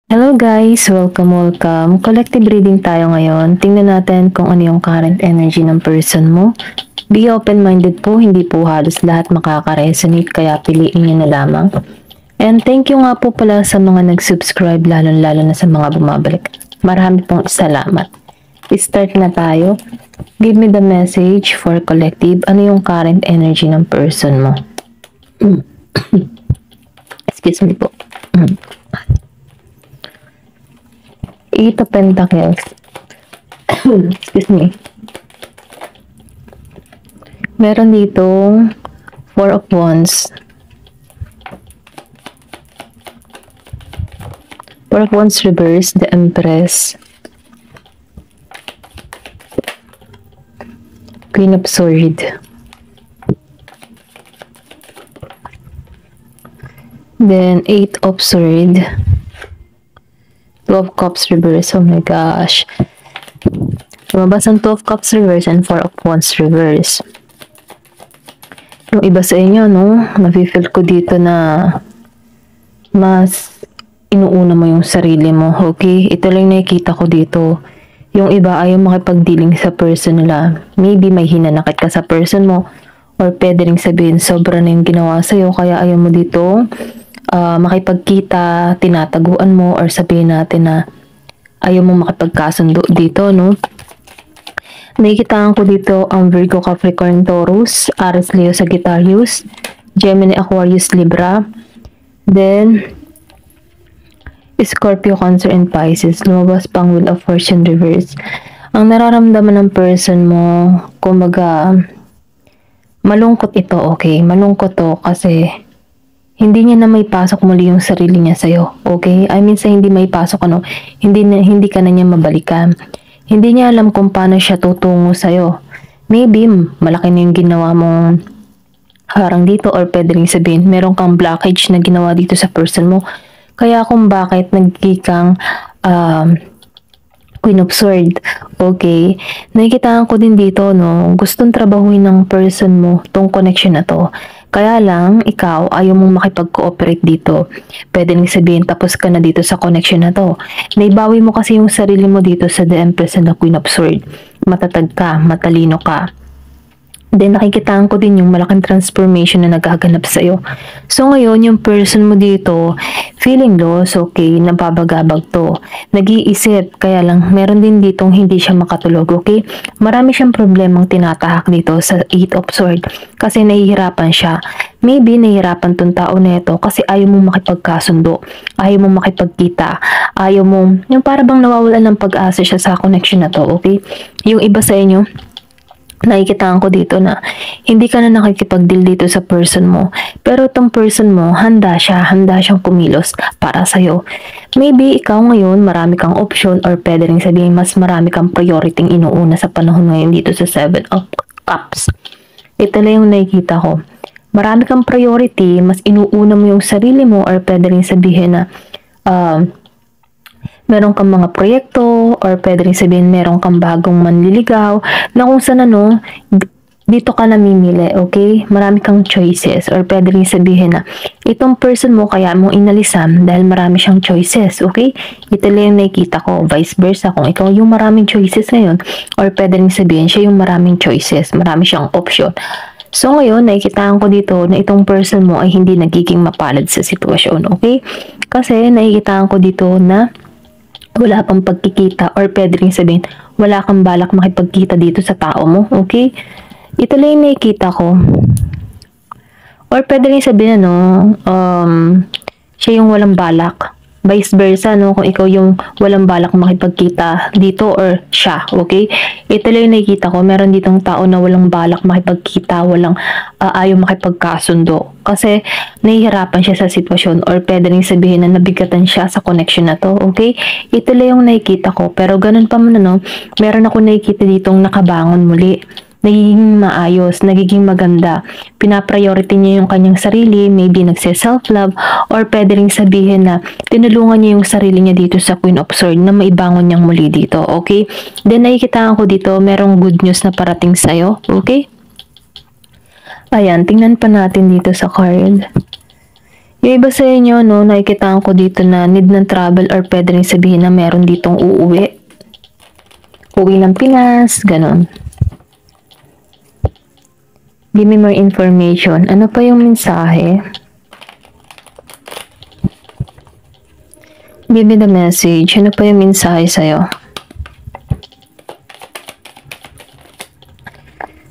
Hello guys! Welcome! Collective reading tayo ngayon. Tingnan natin kung ano yung current energy ng person mo. Be open-minded po, hindi po halos lahat makaka-resonate kaya piliin nyo na lamang. And thank you nga po pala sa mga nag-subscribe lalo na sa mga bumabalik. Marami pong salamat. Start na tayo. Give me the message for collective. Ano yung current energy ng person mo? Excuse me po. Eight of Pentacles. Excuse me. Meron ditong Four of Wands. Four of Wands reverse, the Empress. Queen of Swords. Then Eight of Swords. Two of Cups reverse. Oh my gosh. Lumabas ang Two of Cups reverse and Four of Wands reverse. Yung iba sa inyo, no? Nafe-feel ko dito na mas inuuna mo yung sarili mo. Okay? Ito lang nakikita ko dito. Yung iba ayaw makipag-dealing sa person nila. Maybe may hinanakit ka sa person mo. Or pwede rin sabihin, sobra na yung ginawa sa'yo. Kaya ayaw mo dito makipagkita, tinataguan mo, or sabihin natin na ayaw mo makipagkasundo dito, no? Nakikitaan ko dito ang Virgo, Capricorn, Taurus, Aries, Leo, Sagittarius, Gemini, Aquarius, Libra, then Scorpio, Cancer, and Pisces. Lumabas pang Wheel of Fortune reverse. Ang nararamdaman ng person mo, kumbaga, malungkot ito, okay? Malungkot to kasi hindi niya na may pasok muli yung sarili niya sa'yo. Okay? I mean, sa hindi may pasok, hindi ka na niya mabalikan. Hindi niya alam kung paano siya tutungo sa'yo. Maybe, malaki na yung ginawa mong harang dito or pwede rin sabihin, meron kang blockage na ginawa dito sa person mo. Kaya kung bakit nagkikang Queen of Swords. Okay? Nakikitaan ko din dito, no? Gustong trabahuin ng person mo tong connection na to. Kaya lang, ikaw, ayaw mong makipag-cooperate dito. Pwede nang sabihin, tapos ka na dito sa connection na to. Naibawi mo kasi yung sarili mo dito sa The Empress and the Queen of Swords. Matatag ka, matalino ka. Then, nakikitaan ko din yung malaking transformation na nagaganap sa'yo. So, ngayon, yung person mo dito, feeling lost, okay, nababagabag to. Nag-iisip, kaya lang, meron din ditong hindi siya makatulog, okay? Marami siyang problemang tinatahak dito sa Eight of Swords kasi nahihirapan siya. Maybe, nahihirapan tong tao na ito kasi ayaw mong makipagkasundo, ayaw mong makipagkita, ayaw mong, yung para bang nawawalan ng pag-asa siya sa connection na to, okay? Yung iba sa inyo, nakikitaan ko dito na hindi ka na nakikipag-deal dito sa person mo. Pero itong person mo, handa siyang kumilos para sa'yo. Maybe ikaw ngayon, marami kang option or pwede rin sabihin mas marami kang priority inuuna sa panahon ngayon dito sa Seven of Cups. Ito lang yung nakikita ko. Marami kang priority, mas inuuna mo yung sarili mo or pwede rin sabihin na meron kang mga proyekto or pwede rin sabihin meron kang bagong manliligaw na kung saan dito ka namimili, okay? Marami kang choices or pwede rin sabihin na itong person mo kaya mong inalisan dahil marami siyang choices, okay? Ito lang yung nakikita ko, vice versa kung ikaw yung maraming choices ngayon or pwede rin sabihin siya yung maraming choices, marami siyang option. So ngayon, nakikitaan ko dito na itong person mo ay hindi nagiging mapalad sa sitwasyon, okay? Kasi nakikitaan ko dito na wala pang pagkikita or pwede rin sabihin wala kang balak makipagkita dito sa tao mo, okay? Ito lang yung nakikita ko. Or pwede rin sabihin siya yung walang balak. Vice versa, no? Kung ikaw yung walang balak makipagkita dito or siya, okay? Ito lang yung nakikita ko. Meron ditong tao na walang balak makipagkita, walang ayaw makipagkasundo. Kasi nahihirapan siya sa sitwasyon or pwede rin sabihin na nabigatan siya sa connection na to, okay? Ito lang yung nakikita ko. Pero ganun pa man, no? Meron ako nakikita ditong nakabangon muli. Nagiging maayos, nagiging maganda. Pinapriority niya yung kanyang sarili, maybe nagse-self-love, or pwede rin sabihin na tinulungan niya yung sarili niya dito sa Queen of Swords na maibangon niyang muli dito, okay? Then nakikitaan ko dito, merong good news na parating sa'yo, okay? Ayan, tingnan pa natin dito sa card. Yung iba sa inyo, no, nakikitaan ko dito na need ng travel or pwede rin sabihin na meron ditong uuwi. Uwi ng Pinas, ganon. Give me more information. Ano pa yung mensahe? Give me the message. Ano pa yung mensahe sa'yo?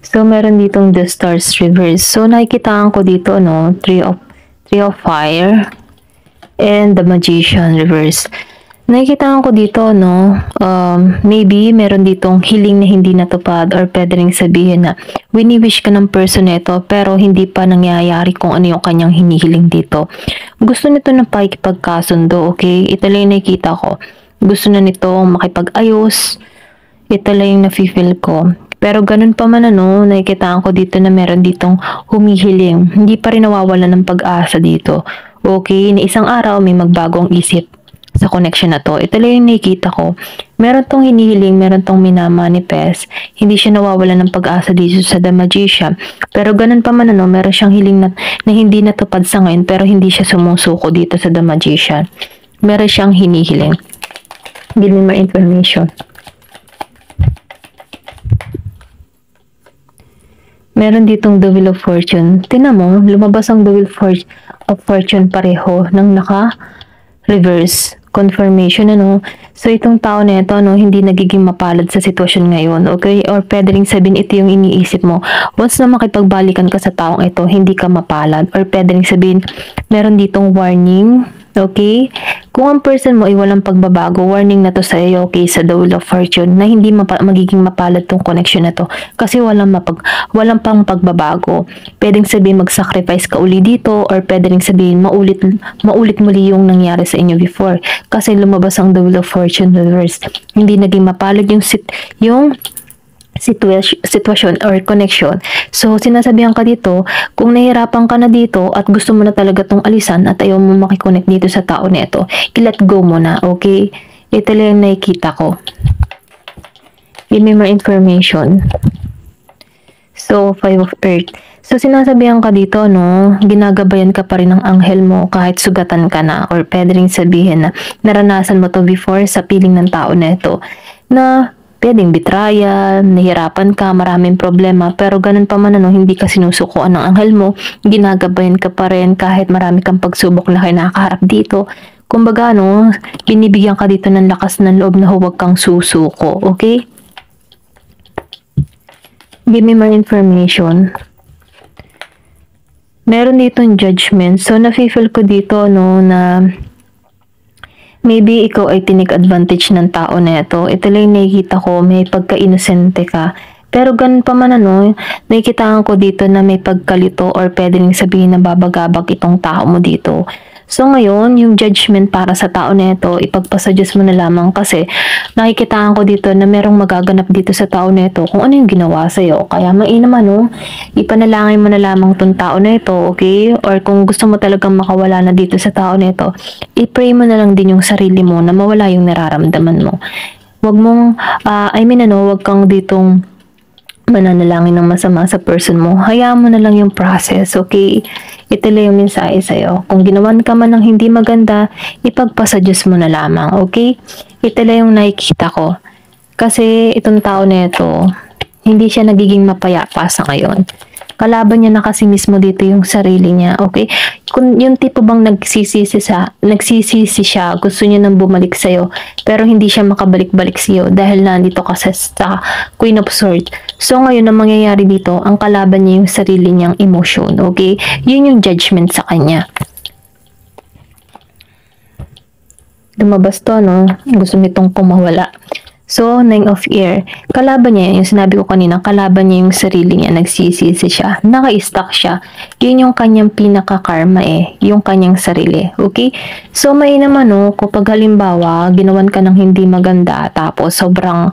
So, meron ditong the stars reverse. So, nakikitaan ko dito, no, three of fire and the magician reverse. Nakikitaan ko dito, no, maybe meron ditong hiling na hindi natupad or pwede rin sabihin na wini-wish ka ng person nito pero hindi pa nangyayari kung ano yung kanyang hinihiling dito. Gusto nito ng pakikipagkasundo, okay? Ito lang yung nakikita ko. Gusto na nito makipag-ayos. Ito lang yung nafe-feel ko. Pero ganun pa man ano, nakikitaan ko dito na meron ditong humihiling. Hindi pa rin nawawala ng pag-asa dito. Okay, na isang araw may magbagong isip sa connection na to. Ito lang yung nakikita ko. Meron tong hinihiling, meron tong minamanifest. Hindi siya nawawala ng pag-asa dito sa The Magician. Pero ganun pa man ano, meron siyang hiling na hindi natupad sa ngayon pero hindi siya sumusuko dito sa The Magician. Meron siyang hinihiling. Give me more information. Meron ditong the Wheel of Fortune. Tingnan mo, lumabas ang the Wheel of Fortune pareho ng naka-reverse confirmation, ano. So, itong tao na ito, ano, hindi nagiging mapalad sa sitwasyon ngayon, okay? Or pwede rin sabihin, ito yung iniisip mo. Once na makipagbalikan ka sa taong ito, hindi ka mapalad. Or pwede rin sabihin, meron ditong warning, okay? Kung ang person mo ay walang pagbabago, warning na to sa iyo, okay, sa the Wheel of Fortune, na hindi magiging mapalad tong connection na to. Kasi walang pang pagbabago. Pwedeng sabihin mag-sacrifice ka uli dito, or pwede rin sabihin maulit muli yung nangyari sa inyo before. Kasi lumabas ang the Wheel of Fortune reverse. Hindi naging mapalad yung sitwasyon or connection. So, sinasabihan ka dito, kung nahihirapan ka na dito at gusto mo na talaga tong alisan at ayaw mo makikonnect dito sa tao na ito, i-let go mo na, okay? Ito lang yung nakikita ko. Give me more information. So, 5 of Earth. So, sinasabihan ka dito, no, ginagabayan ka pa rin ng anghel mo kahit sugatan ka na, or pwede rin sabihin na naranasan mo to before sa piling ng tao na ito, na pwedeng betrayal, nahirapan ka, maraming problema, pero ganun pa man ano, hindi ka sinusukuan ng anghel mo, ginagabayan ka pa rin kahit marami kang pagsubok na kinakaharap dito. Kumbaga no, binibigyan ka dito ng lakas ng loob na huwag kang susuko, okay? Give me more information. Meron ditong judgment. So, nafe-feel ko dito no, na maybe ikaw ay tinik advantage ng tao na ito. Ito lang nakikita ko, may pagka-inosente ka. Pero ganun pa man ano, nakikitaan ko dito na may pagkalito or pwede rin sabihin na babagabag itong tao mo dito. So ngayon, yung judgment para sa tao na ito, ipagpasuggest mo na lamang kasi nakikitaan ko dito na merong magaganap dito sa tao na ito kung ano yung ginawa sa'yo. Kaya mainam ano, ipanalangin mo na lamang tong tao na ito, okay? Or kung gusto mo talagang makawala na dito sa tao na ito, i-pray mo na lang din yung sarili mo na mawala yung nararamdaman mo. Huwag mong, huwag kang ditong mananalangin ng masama sa person mo. Hayaan mo na lang yung process, okay? Ito lang yung mensahe sa'yo. Kung ginawan ka man ng hindi maganda, ipagpasuggest mo na lamang, okay? Ito lang yung nakikita ko. Kasi itong tao na ito, hindi siya nagiging mapayapa sa ngayon. Kalaban niya na kasi mismo dito yung sarili niya, okay? Kung yung tipo bang nagsisisi siya, gusto niya nang bumalik sa'yo, pero hindi siya makabalik-balik sa'yo dahil nandito ka sa Queen of Swords. So ngayon, ang mangyayari dito, ang kalaban niya yung sarili niyang emotion, okay? Yun yung judgment sa kanya. Lumabas to, no? Gusto nitong kumawala. So, 9 of Air. Kalaban niya, yung sinabi ko kanina, kalaban niya yung sarili niya, nagsisisi siya, naka-stuck siya. Yun yung kanyang pinaka-karma yung kanyang sarili. Okay? So, may naman kapag halimbawa, ginawan ka ng hindi maganda, tapos sobrang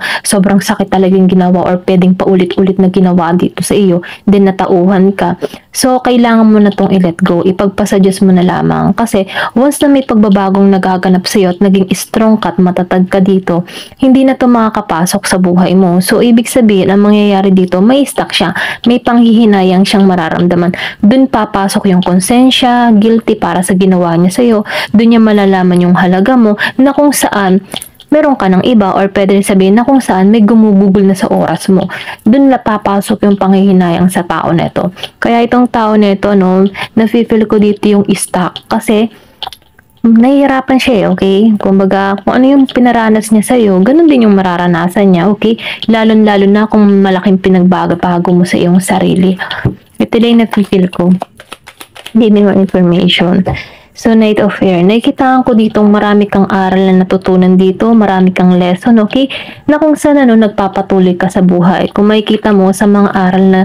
sakit talagang ginawa or pwedeng paulit-ulit na ginawa dito sa iyo, then natauhan ka. So, kailangan mo na tong i-let go. Ipagpasuggest mo na lamang. Kasi, once na may pagbabagong nagaganap sa iyo at naging strong ka at matatag ka dito, hindi na to dito makakapasok sa buhay mo. So, ibig sabihin, ang mangyayari dito, may stuck siya. May panghihinayang siyang mararamdaman. Doon papasok yung konsensya, guilty para sa ginawa niya sa'yo. Doon niya malalaman yung halaga mo na kung saan meron ka ng iba, or pwede rin sabihin na kung saan may gumugugol na sa oras mo. Doon na papasok yung panghihinayang sa tao na ito. Kaya itong tao na ito, no, nafe-feel ko dito yung stuck kasi nahihirapan siya eh, okay? Kumbaga, kung ano yung pinaranas niya sa'yo, ganun din yung mararanasan niya, okay? Lalo na kung malaking pinagbago mo sa iyong sarili. Ito lang yung nafe-feel ko. Give me more information. So, Knight of Air. Nakikitaan ko ditong marami kang aral na natutunan dito, marami kang lesson, okay? Na kung saan nagpapatuloy ka sa buhay. Kung makikita mo sa mga aral na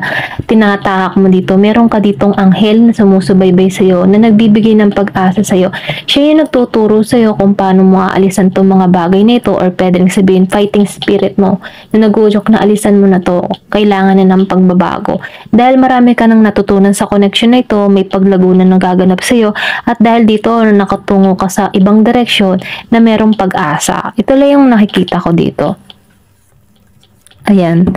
tinatahak mo dito, meron ka ditong anghel na sumusubaybay sa'yo, na nagbibigay ng pag-asa sa'yo. Siya yung nagtuturo sa'yo kung paano mo aalisan itong mga bagay na ito, or pwede rin sabihin, fighting spirit mo, na nag-udyok na alisan mo na to, kailangan na ng pagbabago. Dahil marami ka nang natutunan sa connection na ito, may paglago na nagaganap sa'yo, at dahil dito na nakatungo ka sa ibang direksyon na merong pag-asa. Ito lang yung nakikita ko dito. Ayan.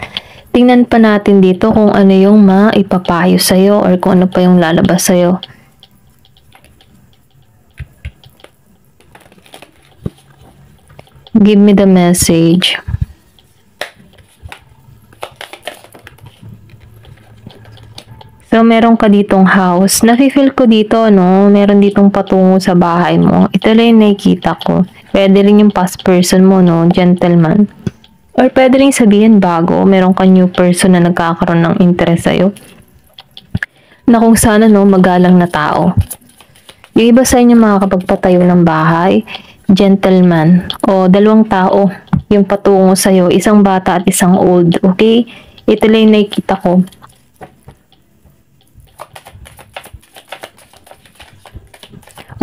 Tingnan pa natin dito kung ano yung maipapayo sa'yo or kung ano pa yung lalabas sa'yo. Give me the message. So, meron ka ditong house. Nafe-feel ko dito, no? Meron ditong patungo sa bahay mo. Ito lang yung nakikita ko. Pwede rin yung past person mo, no? Gentleman. Or pwede rin sabihin bago. Meron ka new person na nagkakaroon ng interest sa'yo. Na kung sana, no? Magalang na tao. Yung iba sa inyo makakapagpatayo ng bahay. Gentleman. O dalawang tao. Yung patungo sa'yo. Isang bata at isang old. Okay? Ito lang yung nakikita ko.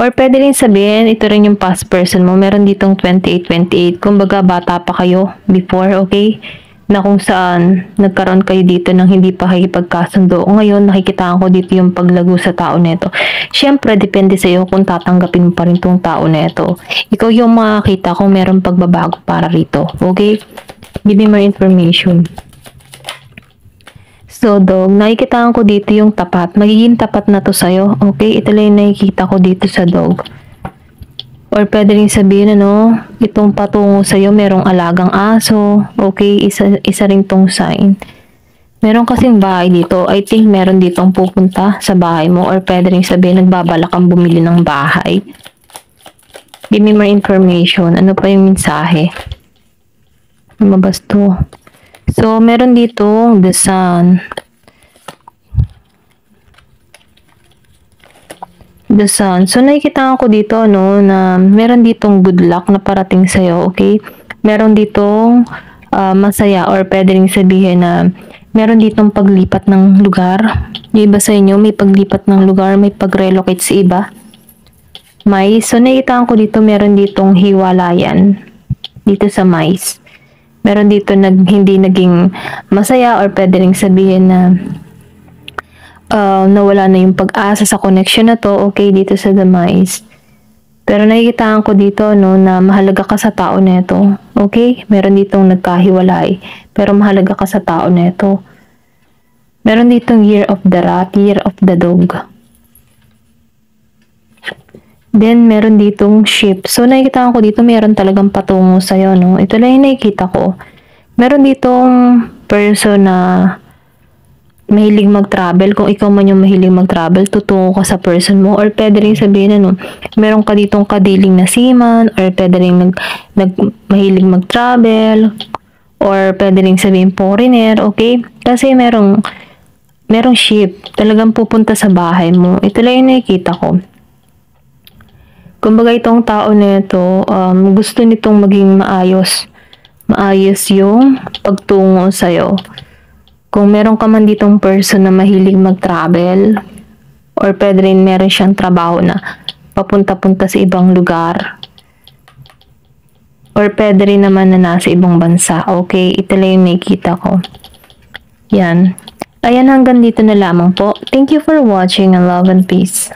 Or pwede rin sabihin, ito rin yung past person mo. Meron ditong 28. Kumbaga, bata pa kayo before, okay? Na kung saan nagkaroon kayo dito ng hindi pa kayo pagkasundo. Ngayon, nakikitaan ko dito yung paglago sa tao neto. Siyempre, depende sa iyo kung tatanggapin mo pa rin tong tao neto. Ikaw yung makakita kung meron pagbabago para rito. Okay? Give me more information. So, dog, nakikitaan ko dito yung tapat. Magiging tapat na to sa'yo. Okay? Ito lang yung nakikita ko dito sa dog. Or pwede rin sabihin, itong patungo sa'yo, merong alagang aso. Okay? Isa rin tong sign. Meron kasing bahay dito. I think meron ditong pupunta sa bahay mo. Or pwede rin sabihin, nagbabalak kang bumili ng bahay. Give me more information. Ano pa yung mensahe? Lumabas to. So, meron dito the sun. The sun. So, nakikita ko dito, na meron ditong good luck na parating sa'yo, okay? Meron ditong masaya, or pwede rin sabihin na meron ditong paglipat ng lugar. Yung iba sa inyo, may paglipat ng lugar, may pag-relocate sa iba. So, nakikita ko dito, meron ditong hiwalayan. Dito sa mais. Meron dito hindi naging masaya, or pwede rin sabihin na nawala na yung pag-asa sa connection na to, okay, dito sa demise. Pero nakikitaan ko dito, na mahalaga ka sa tao na ito, okay? Meron ditong nagkahiwalay, pero mahalaga ka sa tao na ito. Meron ditong year of the rat, year of the dog. Then, meron ditong ship. So, nakikita ko dito, meron talagang patungo sa'yo, no? Ito lang yung nakikita ko. Meron ditong person na mahilig mag-travel. Kung ikaw man yung mahilig mag-travel, tutungo ka sa person mo. Or pwede rin sabihin, meron ka ditong kadiling na seaman, or pwede rin mahilig mag-travel, or pwede rin sabihin foreigner, okay? Kasi merong ship. Talagang pupunta sa bahay mo. Ito lang yung nakikita ko. Kumbaga itong tao nito, gusto nitong maging maayos. Maayos yung pagtungo sa'yo. Kung meron ka man ditong person na mahilig mag-travel, or pwede rin meron siyang trabaho na papunta-punta sa ibang lugar, or pwede rin naman na nasa ibang bansa. Okay, ito lang yung nakikita ko. Yan. Ayan, hanggang dito na lamang po. Thank you for watching and love and peace.